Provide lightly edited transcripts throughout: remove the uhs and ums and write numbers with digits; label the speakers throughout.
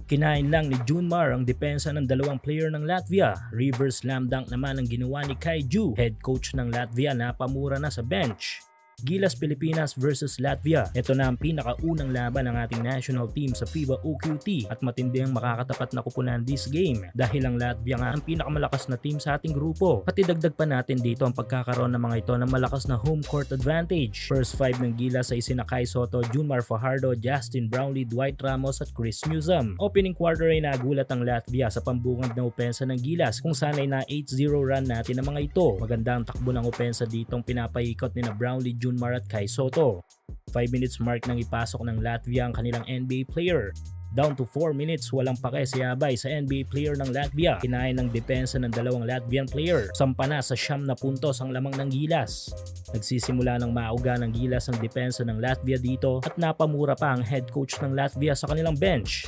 Speaker 1: Kinain lang ni Junmar ang depensa ng dalawang player ng Latvia. Reverse slam dunk naman ang ginawa ni Kaiju. Head coach ng Latvia napamura na sa bench. Gilas Pilipinas versus Latvia. Ito na ang pinakaunang laban ng ating national team sa FIBA OQT at matindi ang makakatapat na kupunan this game dahil ang Latvia nga ang pinakamalakas na team sa ating grupo. At idagdag pa natin dito ang pagkakaroon ng mga ito ng malakas na home court advantage. First 5 ng Gilas ay sina Kai Soto, Junmar Fajardo, Justin Brownlee, Dwight Ramos at Chris Newsom. Opening quarter ay nagulat ang Latvia sa pambungad na opensa ng Gilas kung saan ay na 8-0 run natin ang mga ito. Maganda ang takbo ng opensa ditong pinapaikot ni na Brownlee, Junmar at Kai Soto. 5 minutes mark nang ipasok ng Latvia ang kanilang NBA player. Down to 4 minutes, walang pake si Abay sa NBA player ng Latvia. Kinain ng depensa ng dalawang Latvian player. Sampa na sa 9 na puntos ang lamang ng Gilas. Nagsisimula ng mauga ng Gilas ang depensa ng Latvia dito at napamura pa ang head coach ng Latvia sa kanilang bench.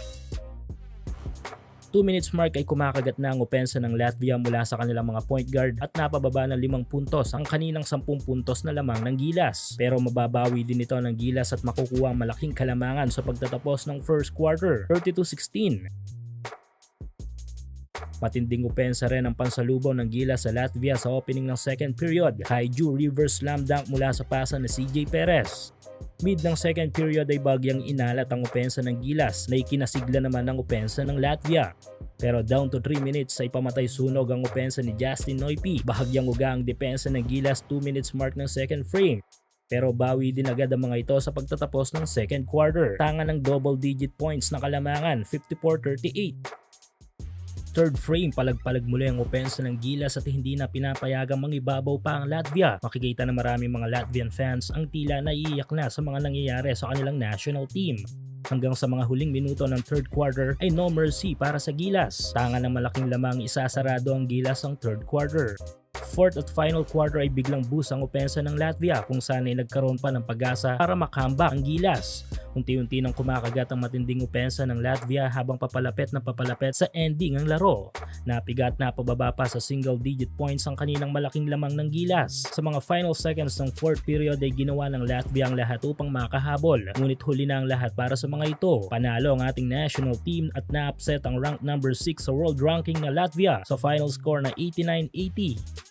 Speaker 1: 2 minutes mark ay kumakagat na ang opensa ng Latvia mula sa kanilang mga point guard at napababa ng 5 puntos ang kaninang 10 puntos na lamang ng Gilas. Pero mababawi din ito ng Gilas at makukuha ang malaking kalamangan sa pagtatapos ng first quarter, 32-16. Matinding opensa rin ang pansalubaw ng Gilas sa Latvia sa opening ng second period. Kaiju reverse slam dunk mula sa pasa ni CJ Perez. Mid ng second period ay bagyang inalat ang opensa ng Gilas na ikinasigla naman ng opensa ng Latvia. Pero down to 3 minutes ay pamatay sunog ang opensa ni Justin Noypi. Bahagyang uga ang depensa ng Gilas 2 minutes mark ng second frame. Pero bawi din agad ang mga ito sa pagtatapos ng second quarter. Tanga ng double digit points na kalamangan, 54-38. Third frame, palag-palag muli ang opensa ng Gilas at hindi na pinapayagang mangibabaw pa ang Latvia. Makikita na maraming mga Latvian fans ang tila naiiyak na sa mga nangyayari sa kanilang national team. Hanggang sa mga huling minuto ng third quarter ay no mercy para sa Gilas. Tanga ng malaking lamang isasarado ang Gilas ang third quarter. Fourth at final quarter ay biglang boost ang opensa ng Latvia kung saan ay nagkaroon pa ng pag-asa para makamba ang Gilas. Unti-unti nang kumakagat ang matinding opensa ng Latvia habang papalapit sa ending ang laro. Napigat na pababa pa sa single digit points ang kaninang malaking lamang ng Gilas. Sa mga final seconds ng fourth period ay ginawa ng Latvia ang lahat upang makahabol. Ngunit huli na ang lahat para sa mga ito. Panalo ang ating national team at na-upset ang ranked number 6 sa world ranking na Latvia sa final score na 89-80.